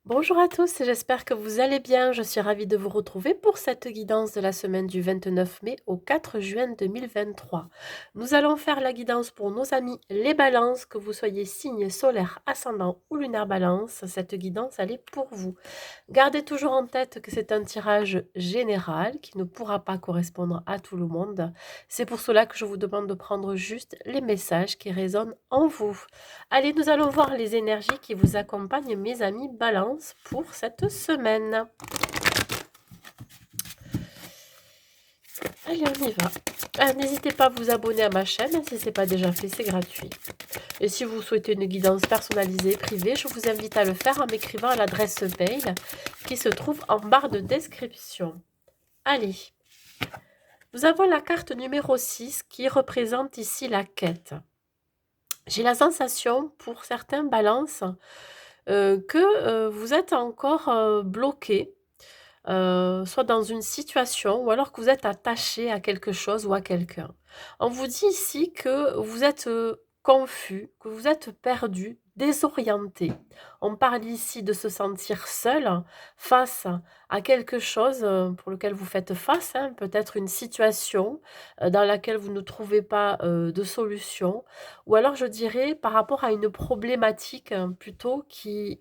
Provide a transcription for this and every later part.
Bonjour à tous, j'espère que vous allez bien. Je suis ravie de vous retrouver pour cette guidance de la semaine du 29 mai au 4 juin 2023. Nous allons faire la guidance pour nos amis les balances, que vous soyez signe solaire, ascendant ou lunaire balance. Cette guidance, elle est pour vous. Gardez toujours en tête que c'est un tirage général qui ne pourra pas correspondre à tout le monde. C'est pour cela que je vous demande de prendre juste les messages qui résonnent en vous. Allez, nous allons voir les énergies qui vous accompagnent, mes amis Balance, pour cette semaine. Allez, on y va. N'hésitez pas à vous abonner à ma chaîne si ce n'est pas déjà fait, c'est gratuit. Et si vous souhaitez une guidance personnalisée, privée, je vous invite à le faire en m'écrivant à l'adresse mail qui se trouve en barre de description. Allez, nous avons la carte numéro 6 qui représente ici la quête. J'ai la sensation, pour certains balances, que vous êtes encore bloqué, soit dans une situation ou alors que vous êtes attaché à quelque chose ou à quelqu'un. On vous dit ici que vous êtes confus, que vous êtes perdu, désorienté. On parle ici de se sentir seul face à quelque chose pour lequel vous faites face, hein, peut-être une situation dans laquelle vous ne trouvez pas de solution, ou alors je dirais par rapport à une problématique plutôt qui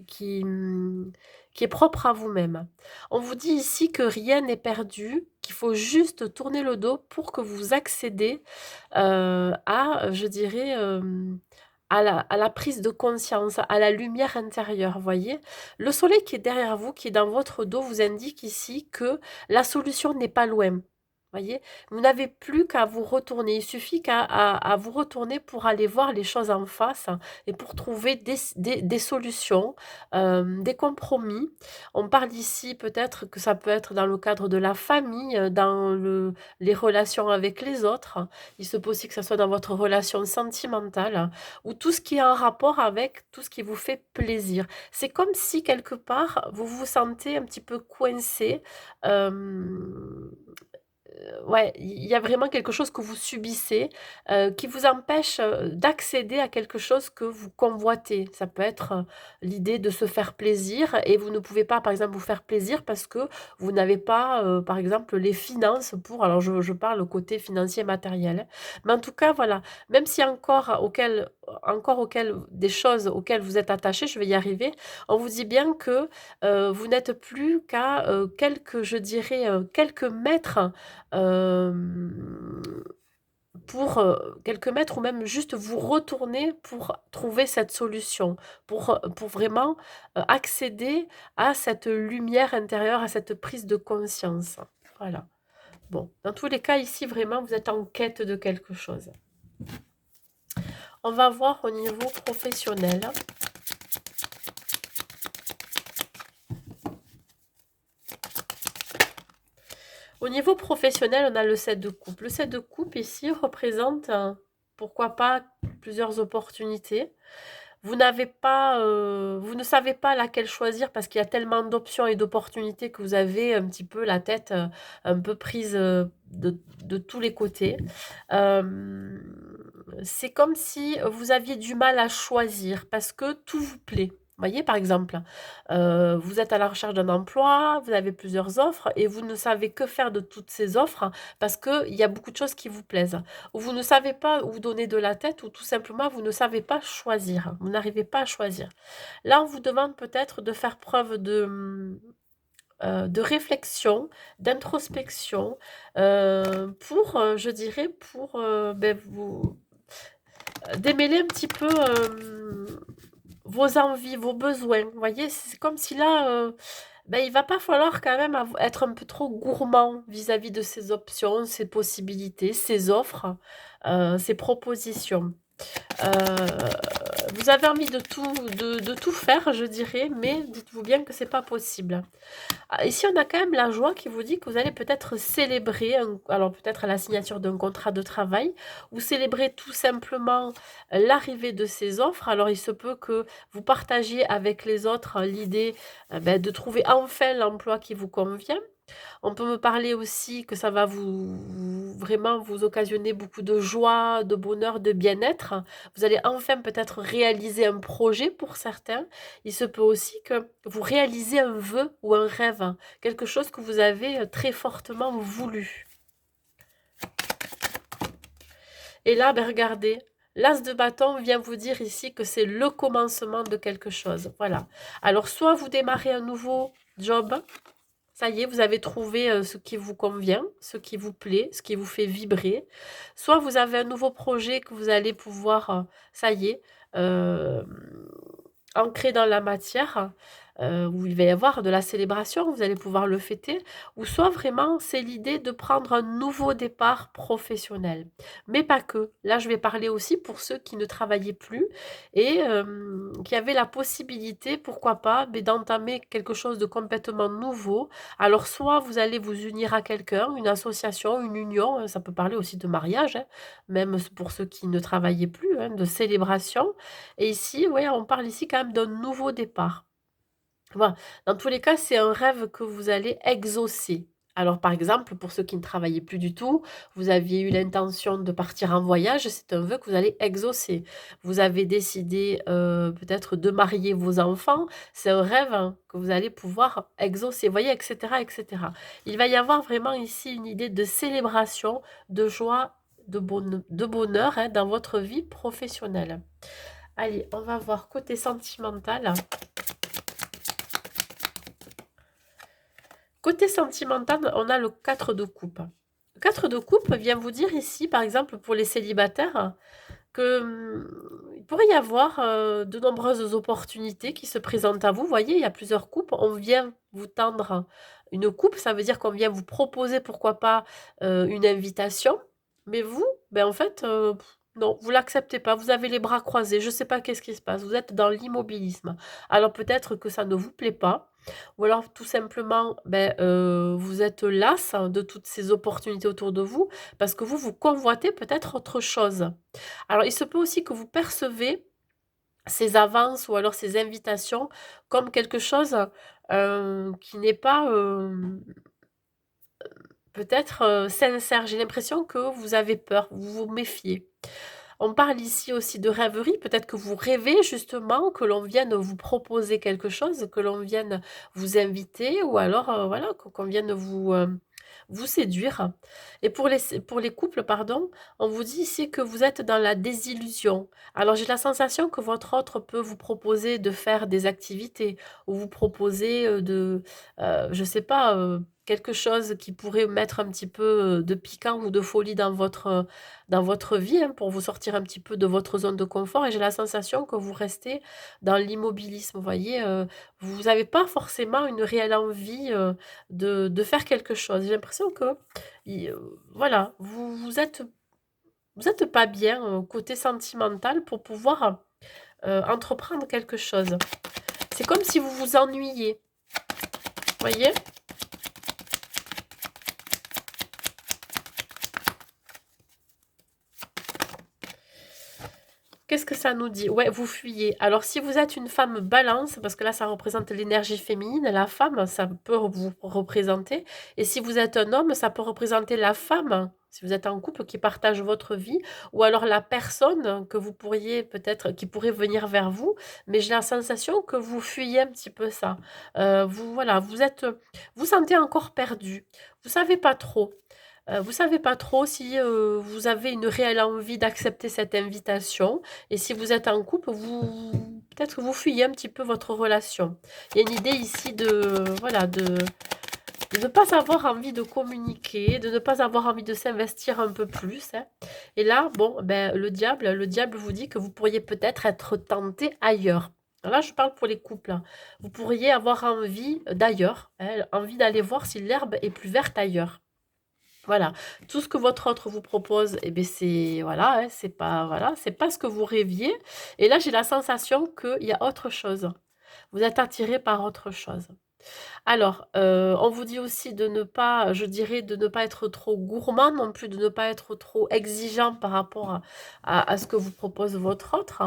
est propre à vous-même. On vous dit ici que rien n'est perdu, qu'il faut juste tourner le dos pour que vous accédez à, je dirais, à la prise de conscience, à la lumière intérieure, voyez? Le soleil qui est derrière vous, qui est dans votre dos, vous indique ici que la solution n'est pas loin. Voyez? Vous n'avez plus qu'à vous retourner. Il suffit qu'à vous retourner pour aller voir les choses en face et pour trouver des solutions, des compromis. On parle ici peut-être que ça peut être dans le cadre de la famille, dans les relations avec les autres. Il se peut aussi que ça soit dans votre relation sentimentale ou tout ce qui est en rapport avec tout ce qui vous fait plaisir. C'est comme si quelque part, vous vous sentez un petit peu coincé, hem ouais, il y a vraiment quelque chose que vous subissez, qui vous empêche, d'accéder à quelque chose que vous convoitez. Ça peut être, l'idée de se faire plaisir et vous ne pouvez pas, par exemple, vous faire plaisir parce que vous n'avez pas, par exemple, les finances pour alors je parle côté financier matériel, hein. Mais en tout cas, voilà, même si encore auquel des choses auxquelles vous êtes attaché, je vais y arriver, on vous dit bien que, vous n'êtes plus qu'à, quelques je dirais, quelques mètres Hem, pour, quelques mètres ou même juste vous retourner pour trouver cette solution, pour vraiment, accéder à cette lumière intérieure, à cette prise de conscience. Voilà. Bon, dans tous les cas, ici, vraiment, vous êtes en quête de quelque chose. On va voir au niveau professionnel. Au niveau professionnel, on a le 7 de coupe. Le 7 de coupe ici représente, pourquoi pas plusieurs opportunités. Vous ne savez pas laquelle choisir parce qu'il y a tellement d'options et d'opportunités que vous avez un petit peu la tête, un peu prise, de tous les côtés. Hem, c'est comme si vous aviez du mal à choisir parce que tout vous plaît. Vous voyez, par exemple, vous êtes à la recherche d'un emploi, vous avez plusieurs offres et vous ne savez que faire de toutes ces offres parce qu'il y a beaucoup de choses qui vous plaisent. Ou vous ne savez pas où donner de la tête ou tout simplement vous ne savez pas choisir. Vous n'arrivez pas à choisir. Là, on vous demande peut-être de faire preuve de réflexion, d'introspection, pour, je dirais, pour, vous démêler un petit peu, vos envies, vos besoins. Vous voyez? C'est comme si là, il va pas falloir quand même être un peu trop gourmand vis-à-vis de ces options, ces possibilités, ces offres, ces propositions. Vous avez envie de tout faire, je dirais, mais dites-vous bien que c'est pas possible. Ici, on a quand même la joie qui vous dit que vous allez peut-être célébrer alors peut-être la signature d'un contrat de travail ou célébrer tout simplement l'arrivée de ces offres. Alors, il se peut que vous partagiez avec les autres l'idée, de trouver enfin l'emploi qui vous convient. On peut me parler aussi que ça va vraiment vous occasionner beaucoup de joie, de bonheur, de bien-être. Vous allez enfin peut-être réaliser un projet pour certains. Il se peut aussi que vous réalisez un vœu ou un rêve, hein, quelque chose que vous avez très fortement voulu. Et là, ben regardez, l'as de bâton vient vous dire ici que c'est le commencement de quelque chose. Voilà. Alors, soit vous démarrez un nouveau job, ça y est, vous avez trouvé ce qui vous convient, ce qui vous plaît, ce qui vous fait vibrer. Soit vous avez un nouveau projet que vous allez pouvoir, ça y est, euh, ancré dans la matière, où il va y avoir de la célébration, vous allez pouvoir le fêter, ou soit vraiment c'est l'idée de prendre un nouveau départ professionnel. Mais pas que. Là, je vais parler aussi pour ceux qui ne travaillaient plus et qui avaient la possibilité, pourquoi pas, mais d'entamer quelque chose de complètement nouveau. Alors, soit vous allez vous unir à quelqu'un, une association, une union, ça peut parler aussi de mariage, hein, même pour ceux qui ne travaillaient plus, hein, de célébration. Et ici, ouais, on parle ici quand même d'un nouveau départ. Voilà. Dans tous les cas, c'est un rêve que vous allez exaucer. Alors, par exemple, pour ceux qui ne travaillaient plus du tout, vous aviez eu l'intention de partir en voyage, c'est un vœu que vous allez exaucer. Vous avez décidé peut-être de marier vos enfants, c'est un rêve, hein, que vous allez pouvoir exaucer, vous voyez, etc., etc. Il va y avoir vraiment ici une idée de célébration, de joie, de bonheur, hein, dans votre vie professionnelle. Allez, on va voir côté sentimental. Côté sentimental, on a le 4 de coupe. Le 4 de coupe vient vous dire ici, par exemple, pour les célibataires, que il pourrait y avoir de nombreuses opportunités qui se présentent à vous. Vous voyez, il y a plusieurs coupes. On vient vous tendre une coupe, ça veut dire qu'on vient vous proposer, pourquoi pas, une invitation. Mais vous, ben en fait, non, vous l'acceptez pas. Vous avez les bras croisés. Je ne sais pas qu'est-ce qui se passe. Vous êtes dans l'immobilisme. Alors peut-être que ça ne vous plaît pas. Ou alors tout simplement, ben, vous êtes las, hein, de toutes ces opportunités autour de vous, parce que vous, vous convoitez peut-être autre chose. Alors il se peut aussi que vous percevez ces avances ou alors ces invitations comme quelque chose, qui n'est pas, peut-être, sincère. J'ai l'impression que vous avez peur, vous vous méfiez. On parle ici aussi de rêverie, peut-être que vous rêvez justement que l'on vienne vous proposer quelque chose, que l'on vienne vous inviter ou alors, voilà, qu'on vienne vous séduire. Et pour les couples, pardon, on vous dit ici que vous êtes dans la désillusion. Alors j'ai la sensation que votre autre peut vous proposer de faire des activités ou vous proposer, je sais pas, quelque chose qui pourrait mettre un petit peu, de piquant ou de folie dans votre vie, hein, pour vous sortir un petit peu de votre zone de confort et j'ai la sensation que vous restez dans l'immobilisme, vous voyez? Vous n'avez pas forcément une réelle envie, de faire quelque chose. J'ai l'impression que voilà, vous êtes pas bien, côté sentimental pour pouvoir, entreprendre quelque chose. C'est comme si vous vous ennuyiez, vous voyez? Qu'est-ce que ça nous dit? Ouais, vous fuyez. Alors, si vous êtes une femme balance, parce que là, ça représente l'énergie féminine, la femme, ça peut vous représenter. Et si vous êtes un homme, ça peut représenter la femme, si vous êtes en couple, qui partage votre vie, ou alors la personne que vous pourriez peut-être, qui pourrait venir vers vous. Mais j'ai la sensation que vous fuyez un petit peu ça. Voilà, vous sentez encore perdu. Vous savez pas trop. Vous savez pas trop si, vous avez une réelle envie d'accepter cette invitation et si vous êtes en couple, peut-être que vous fuyez un petit peu votre relation. Il y a une idée ici voilà, de ne pas avoir envie de communiquer, de ne pas avoir envie de s'investir un peu plus, hein. Et là, bon, ben, le diable vous dit que vous pourriez peut-être être tenté ailleurs. Alors là, je parle pour les couples, hein. Vous pourriez avoir envie d'ailleurs, hein, envie d'aller voir si l'herbe est plus verte ailleurs. Voilà, tout ce que votre autre vous propose, eh beh, c'est voilà, hein, c'est pas ce que vous rêviez et là, j'ai la sensation qu'il y a autre chose. Vous êtes attiré par autre chose. Alors, on vous dit aussi de ne pas, je dirais, de ne pas être trop gourmand non plus, de ne pas être trop exigeant par rapport à ce que vous propose votre autre.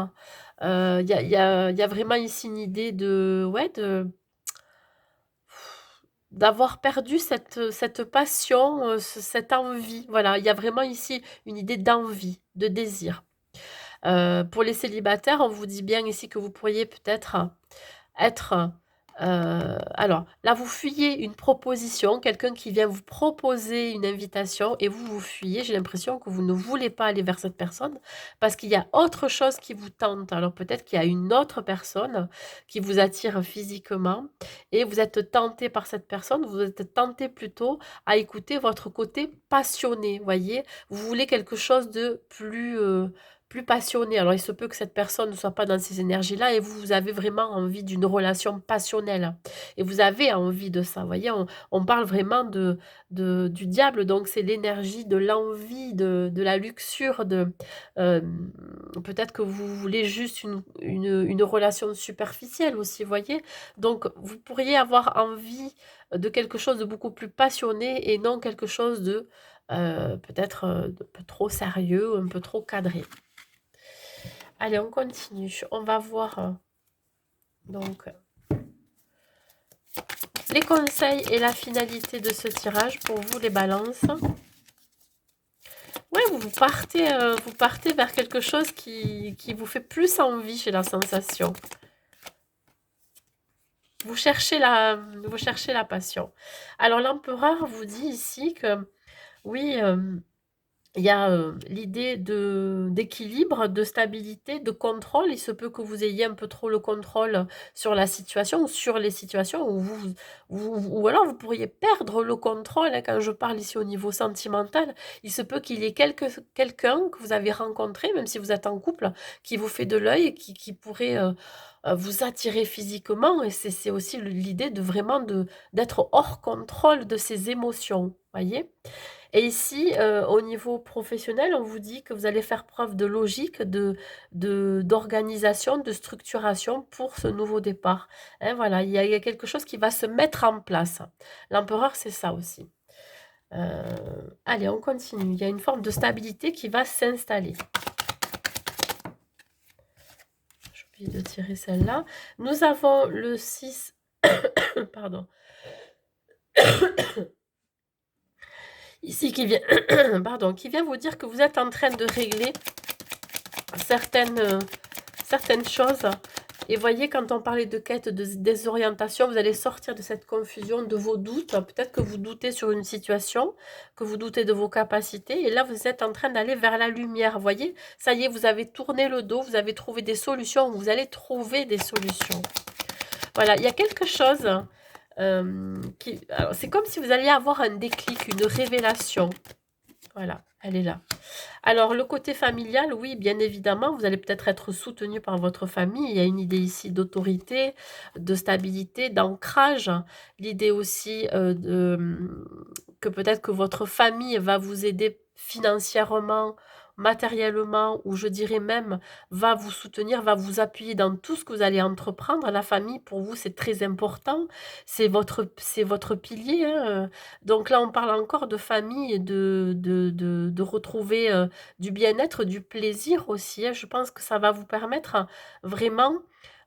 Il y a vraiment ici une idée de ouais, d'avoir perdu cette passion, cette envie. Voilà, il y a vraiment ici une idée d'envie, de désir. Pour les célibataires, on vous dit bien ici que vous pourriez peut-être être, alors là, vous fuyez une proposition, quelqu'un qui vient vous proposer une invitation et vous, vous fuyez. J'ai l'impression que vous ne voulez pas aller vers cette personne parce qu'il y a autre chose qui vous tente. Alors peut-être qu'il y a une autre personne qui vous attire physiquement et vous êtes tenté par cette personne, vous êtes tenté plutôt à écouter votre côté passionné, voyez? Vous voulez quelque chose de plus passionné. Alors, il se peut que cette personne ne soit pas dans ces énergies-là et vous, vous avez vraiment envie d'une relation passionnelle. Et vous avez envie de ça. Vous voyez, on parle vraiment du diable. Donc, c'est l'énergie de l'envie, de la luxure. Euh, Peut-être que vous voulez juste une relation superficielle aussi, vous voyez. Donc, vous pourriez avoir envie de quelque chose de beaucoup plus passionné et non quelque chose de peut-être un peu trop sérieux, un peu trop cadré. Allez, on continue. On va voir donc les conseils et la finalité de ce tirage pour vous, les balances. Ouais, vous partez vers quelque chose qui vous fait plus envie, j'ai la sensation. Vous cherchez la passion. Alors, l'empereur vous dit ici que oui, il y a l'idée d'équilibre, de stabilité, de contrôle. Il se peut que vous ayez un peu trop le contrôle sur la situation ou sur les situations où ou alors vous pourriez perdre le contrôle. Hein, quand je parle ici au niveau sentimental, il se peut qu'il y ait quelqu'un que vous avez rencontré, même si vous êtes en couple, qui vous fait de l'œil et qui pourrait vous attirer physiquement. Et c'est aussi l'idée de vraiment d'être hors contrôle de ses émotions. Voyez? Et ici, au niveau professionnel, on vous dit que vous allez faire preuve de logique, d'organisation, de structuration pour ce nouveau départ. Hein, voilà, il y a quelque chose qui va se mettre en place. L'empereur, c'est ça aussi. Euh, Allez, on continue. Il y a une forme de stabilité qui va s'installer. J'ai oublié de tirer celle-là. Nous avons le 6... Pardon. Ici, qui vient, pardon, qui vient vous dire que vous êtes en train de régler certaines choses. Et voyez, quand on parlait de quête, de désorientation, vous allez sortir de cette confusion, de vos doutes. Peut-être que vous doutez sur une situation, que vous doutez de vos capacités. Et là, vous êtes en train d'aller vers la lumière. Voyez, ça y est, vous avez tourné le dos, vous avez trouvé des solutions, vous allez trouver des solutions. Voilà, il y a quelque chose c'est comme si vous alliez avoir un déclic, une révélation. Voilà, elle est là. Alors, le côté familial, oui, bien évidemment, vous allez peut-être être soutenu par votre famille. Il y a une idée ici d'autorité, de stabilité, d'ancrage. L'idée aussi que peut-être que votre famille va vous aider financièrement, matériellement, ou je dirais même va vous soutenir, va vous appuyer dans tout ce que vous allez entreprendre. La famille, pour vous, c'est très important. C'est votre pilier. Hein. Donc là, on parle encore de famille et de retrouver du bien-être, du plaisir aussi. Hein. Je pense que ça va vous permettre vraiment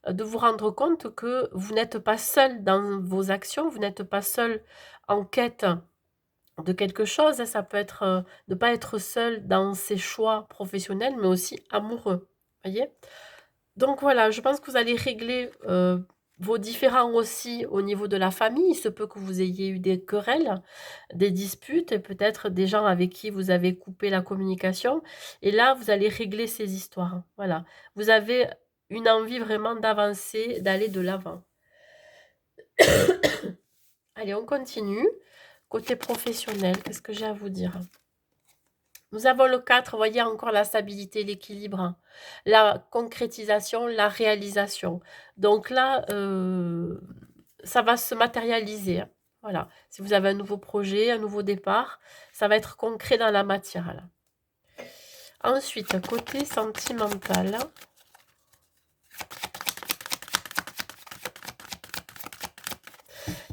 de vous rendre compte que vous n'êtes pas seul dans vos actions, vous n'êtes pas seul en quête de quelque chose. Hein. Ça peut être ne pas être seul dans ses choix professionnels, mais aussi amoureux. Voyez? Donc voilà, je pense que vous allez régler vos différends aussi au niveau de la famille. Il se peut que vous ayez eu des querelles, des disputes, et peut-être des gens avec qui vous avez coupé la communication. Et là, vous allez régler ces histoires. Voilà. Vous avez une envie vraiment d'avancer, d'aller de l'avant. Allez, on continue. Côté professionnel, qu'est-ce que j'ai à vous dire? Nous avons le 4, vous voyez encore la stabilité, l'équilibre, la concrétisation, la réalisation. Donc là, ça va se matérialiser. Hein. Voilà. Si vous avez un nouveau projet, un nouveau départ, ça va être concret dans la matière. Là. Ensuite, côté sentimental.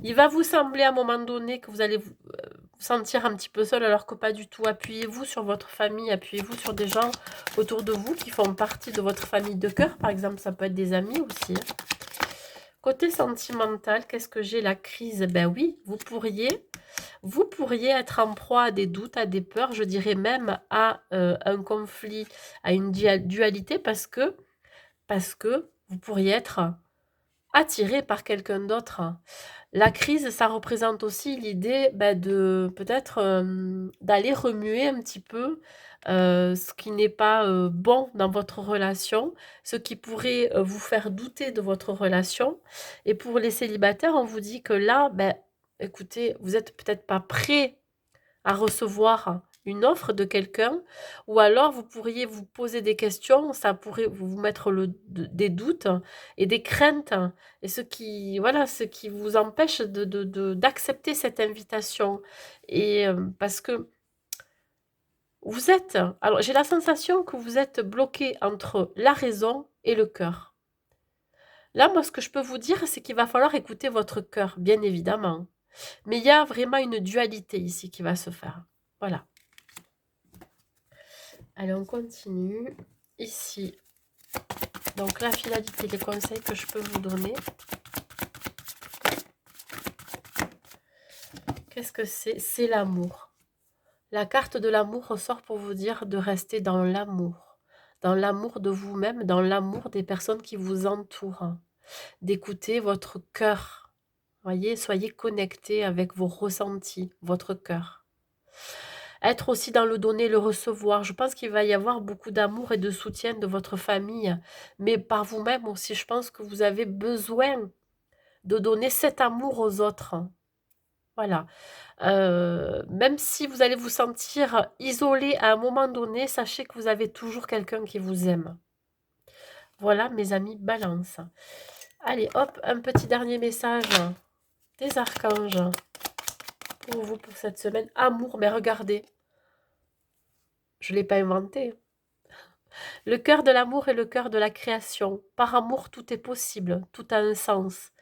Il va vous sembler à un moment donné que vous allez vous sentir un petit peu seul alors que pas du tout. Appuyez-vous sur votre famille, appuyez-vous sur des gens autour de vous qui font partie de votre famille de cœur. Par exemple, ça peut être des amis aussi. Hein. Côté sentimental, qu'est-ce que j'ai? La crise. Ben oui, vous pourriez être en proie à des doutes, à des peurs, je dirais même à un conflit, à une dualité, parce que vous pourriez être attiré par quelqu'un d'autre. La crise, ça représente aussi l'idée de peut-être d'aller remuer un petit peu ce qui n'est pas bon dans votre relation, ce qui pourrait vous faire douter de votre relation. Et pour les célibataires, on vous dit que là, écoutez, vous n'êtes peut-être pas prêt à recevoir une offre de quelqu'un, ou alors vous pourriez vous poser des questions, ça pourrait vous mettre des doutes et des craintes, et ce qui vous empêche d'accepter cette invitation. Et parce que alors j'ai la sensation que vous êtes bloqué entre la raison et le cœur. Là, moi, ce que je peux vous dire, c'est qu'il va falloir écouter votre cœur, bien évidemment. Mais il y a vraiment une dualité ici qui va se faire. Voilà. Allez, on continue. Ici, donc la finalité, les conseils que je peux vous donner. Qu'est-ce que c'est? C'est l'amour. La carte de l'amour ressort pour vous dire de rester dans l'amour. Dans l'amour de vous-même, dans l'amour des personnes qui vous entourent. D'écouter votre cœur. Voyez, soyez connecté avec vos ressentis, votre cœur. Être aussi dans le donner, le recevoir. Je pense qu'il va y avoir beaucoup d'amour et de soutien de votre famille, mais par vous-même aussi. Je pense que vous avez besoin de donner cet amour aux autres. Voilà. Même si vous allez vous sentir isolé à un moment donné, sachez que vous avez toujours quelqu'un qui vous aime. Voilà, mes amis, balance. Allez, hop, un petit dernier message des archanges pour vous pour cette semaine. Amour, mais regardez, je ne l'ai pas inventé. Le cœur de l'amour est le cœur de la création. Par amour, tout est possible, tout a un sens.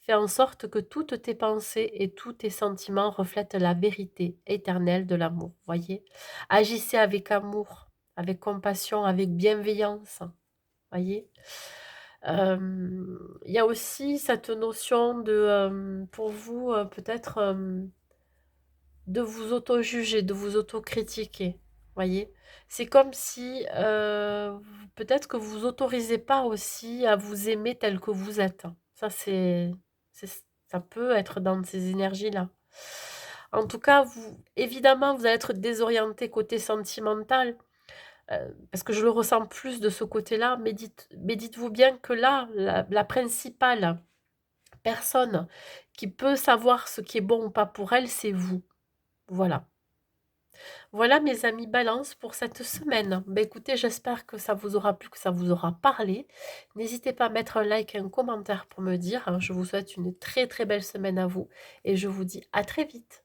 Fais en sorte que toutes tes pensées et tous tes sentiments reflètent la vérité éternelle de l'amour. Voyez, agissez avec amour, avec compassion, avec bienveillance. Voyez. Il y a aussi cette notion de, pour vous, peut-être de vous auto-juger, de vous auto-critiquer. Voyez, c'est comme si peut-être que vous autorisez pas aussi à vous aimer tel que vous êtes. Ça, ça peut être dans ces énergies-là. En tout cas, évidemment, vous allez être désorienté côté sentimental, parce que je le ressens plus de ce côté-là, mais dites-vous bien que là, la principale personne qui peut savoir ce qui est bon ou pas pour elle, c'est vous. Voilà. Voilà mes amis balance pour cette semaine. Ben écoutez, j'espère que ça vous aura plu, que ça vous aura parlé. N'hésitez pas à mettre un like et un commentaire pour me dire. Je vous souhaite une très très belle semaine à vous et je vous dis à très vite.